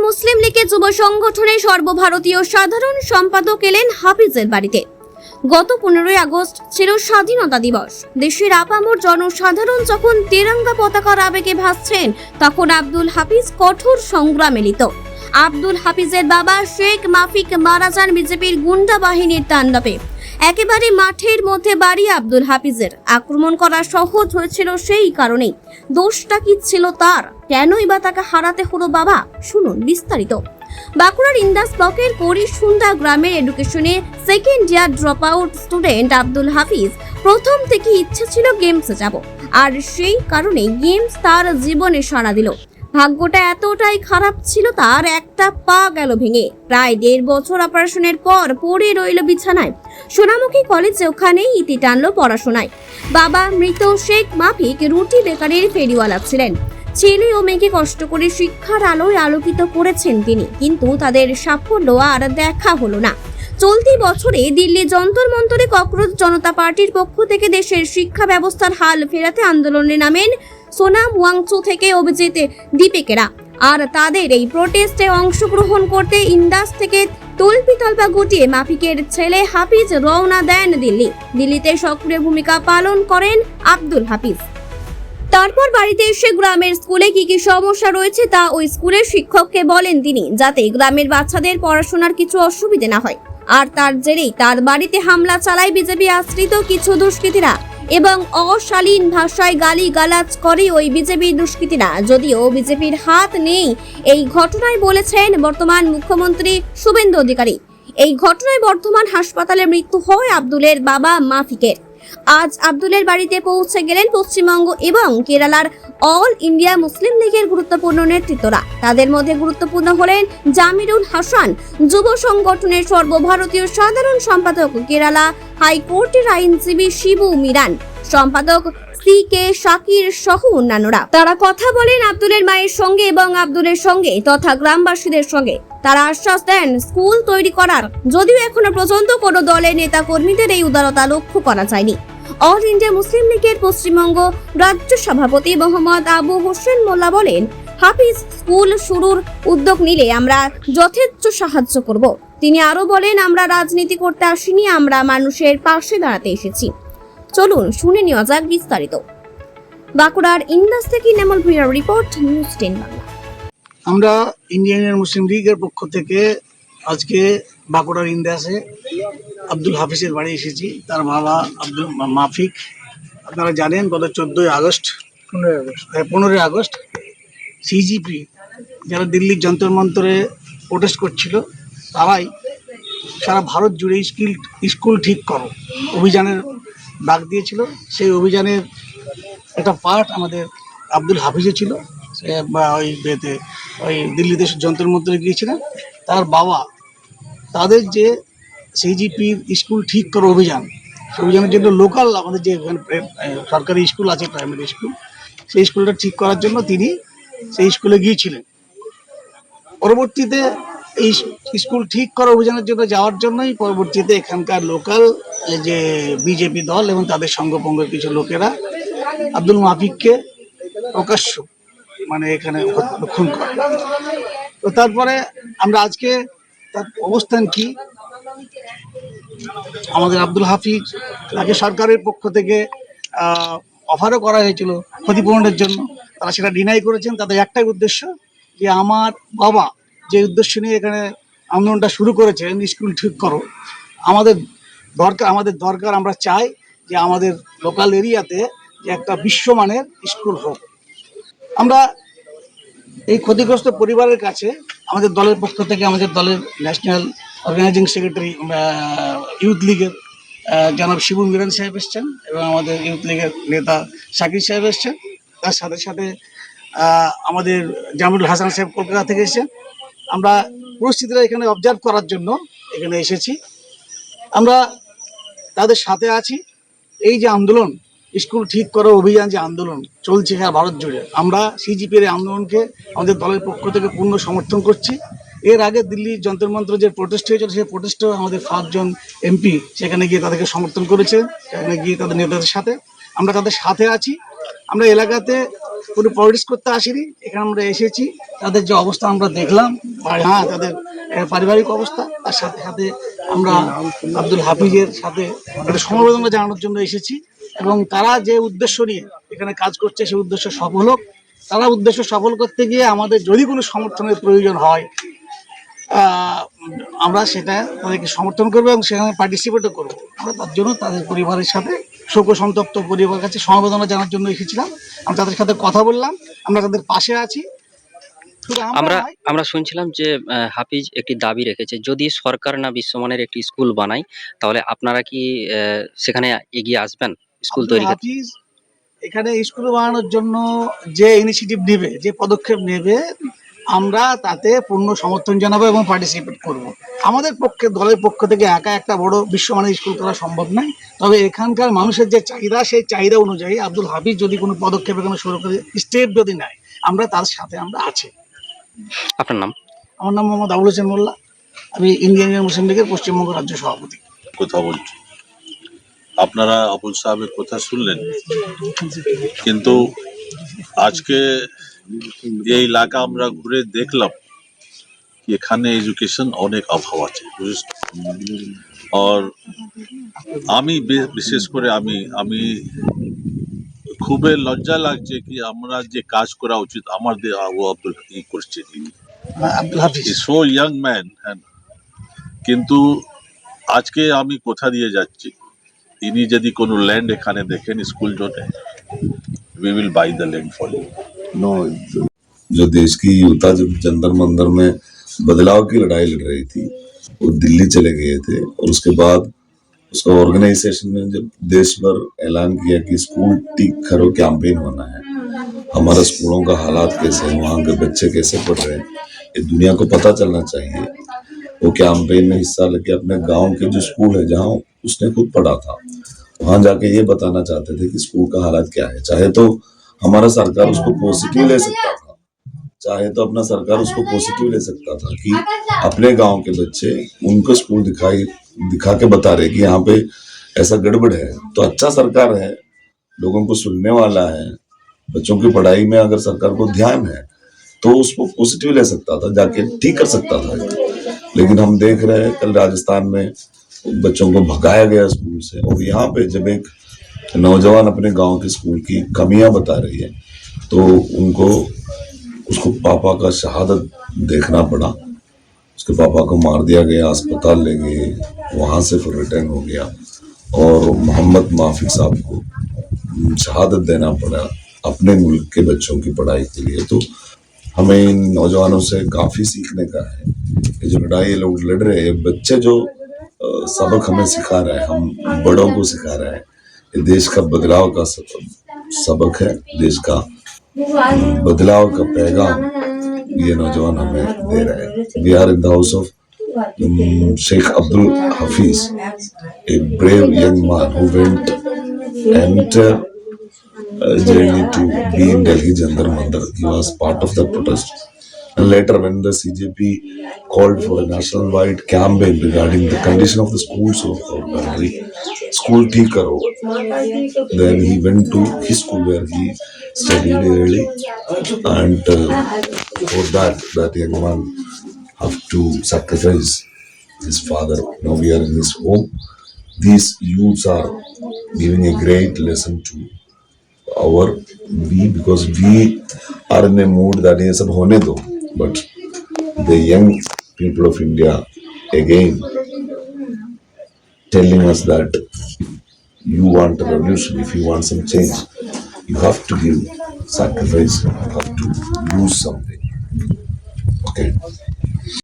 মুসলিম লীগের যুব সংগঠনের সর্বভারতীয় সাধারণ সম্পাদক এলেন হাফিজের বাড়িতে। গত 15 আগস্ট ছিল স্বাধীনতা দিবস। দেশের আপামর জনসাধারণ যখন তিরঙ্গা পতাকার আবেগে ভাসছেন, তখন আব্দুল হাফিজ কঠোর সংগ্রামে লিপ্ত। আব্দুল হাফিজের বাবা শেখ মাফিক মারা যান বিজেপির গুন্ডা বাহিনীর তাণ্ডবে। একেবারে মাঠের মধ্যে বাড়ি আব্দুল হাফিজের। আক্রমণ করা সহজ হয়েছিল সেই কারণেই। দোষটা কি ছিল তার? কেনই বা তাকে হারাতে হলো বাবা? শুনুন বিস্তারিত। বাঁকুড়ার ইন্দাস ব্লকের করিসুন্দা গ্রামের এডুকেশনে second year drop out student Abdul Hafiz প্রথম থেকে ইচ্ছে ছিল গেমসে যাব, আর সেই কারণে গেমস তার জীবনে সাড়া দিল। ভাগ্যটা এতটাই খারাপ ছিল, তার একটা পা গেল ভেঙে। প্রায় 1.5 বছর অপারেশনের পর পড়ে রইল বিছানায়। সোনামুখী কলেজে ওখানেই ইতি টানলো পড়াশোনায়। বাবা মৃত শেখ মাফিক রুটি বেকারির ফেরিওয়ালা ছিলেন। ছেলে ও মেয়েকে কষ্ট করে শিক্ষার আলোয় আলোকিত করেছেন তিনি, কিন্তু তাদের সাফল্য আর দেখা হলো না। চলতি বছরে দিল্লি যন্তর মন্তরে ককরোচ জনতা পার্টির পক্ষ থেকে দেশের শিক্ষা ব্যবস্থার হাল ফেরাতে আন্দোলনে নামেন সোনাম ওয়াংচু থেকে অভিজিৎ দীপিকেরা। আর তাদের এই প্রোটেস্টে অংশগ্রহণ করতে ইন্দাস থেকে তল্পিতল্পা গুটিয়ে মাফিকের ছেলে হাফিজ রওনা দেন দিল্লিতে সক্রিয় ভূমিকা পালন করেন আব্দুল হাফিজ। তারপর বাড়িতে এসে গ্রামের স্কুলে কি কি সমস্যা রয়েছে তা ওই স্কুলের শিক্ষককে বলেন তিনি, যাতে গ্রামের বাচ্চাদের পড়াশোনার কিছু অসুবিধা না হয়। আর তার জেরেই তার বাড়িতে হামলা চালায় বিজেপি আশ্রিত কিছু দুষ্কৃতীরা এবং অশালীন ভাষায় গালিগালাজ করে ওই বিজেপি দুষ্কৃতীরা। যদিও বিজেপির হাত নেই এই ঘটনায় বলেছেন বর্তমান মুখ্যমন্ত্রী শুভেন্দু অধিকারী। এই ঘটনায় বর্ধমান হাসপাতালে মৃত্যু হয় আব্দুলের বাবা মাফিকের। আজ আব্দুলের বাড়িতে পৌঁছে গেলেন পশ্চিমবঙ্গ এবং কেরালার অল ইন্ডিয়া মুসলিম লীগের গুরুত্বপূর্ণ নেতৃত্বরা। তাদের মধ্যে গুরুত্বপূর্ণ হলেন জামিরুল হাসান, যুব সংগঠনের সর্বভারতীয় সাধারণ সম্পাদক, কেরালা হাইকোর্টের আইনজীবী শিবু মিরান, সম্পাদক CK শাকির সহ অন্যান্যরা। তারা কথা বলেন আব্দুলের মায়ের সঙ্গে এবং আব্দুলের সঙ্গে তথা গ্রামবাসীদের সঙ্গে। তারা আশ্বাস দেন স্কুল তৈরি করার, যদিও এখনো পর্যন্ত কোনো দলের নেতা কর্মীদের এই উদারতা লক্ষ্য করা যায়নি। অল ইন্ডিয়া মুসলিম লীগের পশ্চিমবঙ্গ রাজ্য সভাপতি মোহাম্মদ আবু হোসেন মোল্লা বলেন, হাফিজ স্কুল শুরুর উদ্যোগ নিলে আমরা যথেষ্ট সাহায্য করব। তিনি আরো বলেন, আমরা রাজনীতি করতে আসিনি, আমরা মানুষের পাশে দাঁড়াতে এসেছি। চলুন শুনে নেওয়া যাক বিস্তারিত। বাঁকুড়ার ইন্দাস থেকে নেমল ভুঁইয়ার রিপোর্ট, নিউজ 10 বাংলা। আমরা ইন্ডিয়ান মুসলিম লীগের পক্ষ থেকে আজকে বাঁকুড়ার ইন্দাসে আব্দুল হাফিজের বাড়ি এসেছি। তার বাবা আব্দুল মাফিক, আপনারা জানেন গত 15 আগস্ট সিজিপি যারা দিল্লির যন্তর মন্তরে প্রোটেস্ট করছিল, তারাই সারা ভারত জুড়ে স্কুল ঠিক করো অভিযানের ডাক দিয়েছিল। সেই অভিযানের একটা পার্ট আমাদের আব্দুল হাফিজে ছিল। ওই দিল্লিতে যন্তর মন্তরে গিয়েছিলেন। তার বাবা তাদের যে সিজিপির স্কুল ঠিক করো অভিযান, সেই অভিযানের জন্য লোকাল আমাদের যে সরকারি স্কুল আছে, প্রাইমারি স্কুল, সেই স্কুলটা ঠিক করার জন্য তিনি সেই স্কুলে গিয়েছিলেন। পরবর্তীতে এই স্কুল ঠিক করা অভিযানের জন্য যাওয়ার জন্যই পরবর্তীতে এখানকার লোকাল যে বিজেপি দল এবং তাদের সঙ্গপঙ্গের কিছু লোকেরা আব্দুল মাফিককে প্রকাশ্য এখানে খুন করে। তো তারপরে আমরা আজকে তার অবস্থান কি, আমাদের আব্দুল হাফিজ তাকে সরকারের পক্ষ থেকে অফারও করা হয়েছিল ক্ষতিপূরণের জন্য, তারা সেটা ডিনাই করেছেন। তাদের একটাই উদ্দেশ্য যে আমার বাবা যে উদ্দেশ্য নিয়ে এখানে আন্দোলনটা শুরু করেছেন স্কুল ঠিক করো, আমাদের দরকার, আমরা চাই যে আমাদের লোকাল এরিয়াতে যে একটা বিশ্বমানের স্কুল হোক। আমরা এই ক্ষতিগ্রস্ত পরিবারের কাছে আমাদের দলের পক্ষ থেকে, আমাদের দলের ন্যাশনাল অর্গানাইজিং সেক্রেটারি ইউথ লীগের জনাব শিবু মিরান সাহেব এসছেন এবং আমাদের ইউথ লীগের নেতা শাকির সাহেব এসছেন। তার সাথে সাথে আমাদের জামিরুল হাসান সাহেব কলকাতা থেকে এসেছেন। আমরা পরিস্থিতিটা এখানে অবজার্ভ করার জন্য এখানে এসেছি। আমরা তাদের সাথে আছি। এই যে আন্দোলন, স্কুল ঠিক করো অভিযান যে আন্দোলন চলছে সারা ভারত জুড়ে, আমরা সিজিপির এই আন্দোলনকে আমাদের দলের পক্ষ থেকে পূর্ণ সমর্থন করছি। এর আগে দিল্লির যন্তর মন্ত্র যে প্রোটেস্ট হয়েছিল, সেই প্রোটেস্টেও আমাদের 5 জন এমপি সেখানে গিয়ে তাদেরকে সমর্থন করেছে। সেখানে গিয়ে তাদের নেতাদের সাথে আমরা তাদের সাথে আছি। আমরা এলাকাতে কোনো পলিটিক্স করতে আসিনি, এখানে আমরা এসেছি। তাদের যে অবস্থা আমরা দেখলাম, হ্যাঁ তাদের পারিবারিক অবস্থা, তার সাথে সাথে আমরা আব্দুল হাফিজের সাথে একটা সমবেদনা জানানোর জন্য এসেছি এবং তারা যে উদ্দেশ্য নিয়ে এখানে কাজ করছে সেই উদ্দেশ্য সফল হোক। তারা উদ্দেশ্য সফল করতে গিয়ে আমাদের যদি কোনো সমর্থনের প্রয়োজন হয় আমরা সেটা তাদেরকে সমর্থন করবো এবং সেখানে পার্টিসিপেটও করবো। আমরা তার জন্য তাদের পরিবারের সাথে শোকসন্তপ্ত পরিবারের কাছে সমবেদনা জানার জন্য এসেছিলাম। আমরা তাদের সাথে কথা বললাম, আমরা তাদের পাশে আছি। শুধু আমরা নয়, আমরা শুনছিলাম যে হাফিজ একটি দাবি রেখেছে, যদি সরকার না বিশ্বমানের একটি স্কুল বানায় তাহলে আপনারা কি সেখানে এগিয়ে আসবেন স্কুল আব্দুল তৈরি করতে? হাফিজ এখানে স্কুল বানানোর জন্য যে ইনিশিয়েটিভ নেবে, যে পদক্ষেপ নেবে, আমরা তাতে পূর্ণ সমর্থন জানাবো এবং পার্টিসিপেট করব। আমাদের পক্ষে, দলের পক্ষ থেকে একা একটা বড় বিশ্বমানের স্কুল করা সম্ভব নয়, তবে এখানকার মানুষের যে চাহিদা সেই চাহিদা অনুযায়ী আব্দুল হাফিজ যদি কোনো পদক্ষেপ এখানে শুরু করে, স্টেপ যদি নেয়, আমরা তার সাথে আমরা আছি। আপনার নাম? আমার নাম মোহাম্মদ আবুল হোসেন মোল্লা, আমি ইন্ডিয়ান ইউনিয়ন মুসলিম লীগের পশ্চিমবঙ্গ রাজ্য সভাপতি। কথা বলছি, আপনারা আবুল সাহেবের কথা শুনলেন, কিন্তু আজকে এই এলাকা আমরা ঘুরে দেখলাম কি এখানে এডুকেশন অনেক অভাব আছে, আর আমি বিশেষ করে আমি খুবই লজ্জা লাগছে কি আমরা যে কাজ করা উচিত আমাদের আব্দুল করছে, আব্দুল হাফিজ সো ইয়াং ম্যান, কিন্তু আজকে আমি কোথা দিয়ে যাচ্ছি, ইনি যদি কোনো ল্যান্ড এখানে দেখেন স্কুল জন্য, we will buy the land for you. No जो देश की युवता जब जंतर मंतर में बदलाव की लड़ाई लड़ रही थी वो दिल्ली चले गए थे, और उसके बाद उसका ऑर्गेनाइजेशन ने जब देश भर ऐलान किया कि स्कूल ठीक करो कैंपेन होना है, हमारा स्कूलों का हालात कैसे है, वहाँ के बच्चे कैसे पढ़ रहे हैं, ये दुनिया को पता चलना चाहिए। वो कैंपेन में हिस्सा लेके अपने गांव के जो स्कूल है जहाँ उसने खुद पढ़ा था वहां जाके ये बताना चाहते थे कि स्कूल का हालात क्या है। चाहे तो हमारा सरकार उसको पॉजिटिव ले सकता था, चाहे तो अपना सरकार उसको पॉजिटिव ले सकता था कि अपने गांव के बच्चे उनको स्कूल दिखा के बता रहे कि यहाँ पे ऐसा गड़बड़ है, तो अच्छा सरकार है, लोगों को सुनने वाला है, बच्चों की पढ़ाई में अगर सरकार को ध्यान है तो उसको पॉजिटिव ले सकता था, जाके ठीक कर सकता था। लेकिन हम देख रहे हैं कल राजस्थान में बच्चों को भगाया गया स्कूल से, और यहाँ पे जब एक नौजवान अपने गांव के स्कूल की कमियां बता रही है तो उसको पापा का शहादत देखना पड़ा। उसके पापा को मार दिया गया, अस्पताल ले गए, वहां से फिर रिटर्न हो गया, और मोहम्मद माफिक साहब को शहादत देना पड़ा अपने मुल्क के बच्चों की पढ़ाई के लिए। तो हमें इन नौजवानों से काफी सीखने का है। ये जो लड़ाई लोग लड़ रहे हैं, बच्चे जो सबक हमें सिखा रहे हैं, हम बड़ों को सिखा रहे हैं, ये देश का बदलाव का सबक है, देश का बदलाव का पैगाम ये नौजवान हमें दे रहे हैं। We are in the house of Sheikh Abdul Hafiz, a brave young man who went enter journey to be in Delhi Jantar Mantar. He was part of the protest. And later, when the CJP called for a national-wide campaign regarding the condition of the schools of our country, School Theek Karo, then he went to his school where he studied early, and for that young man have to sacrifice his father. Now we are in his home. These youths are giving a great lesson to because we are in a mood that ये सब होने दो, but the young people of India again telling us that you want a revolution, if you want some change, you have to give sacrifice, you have to lose something. Okay.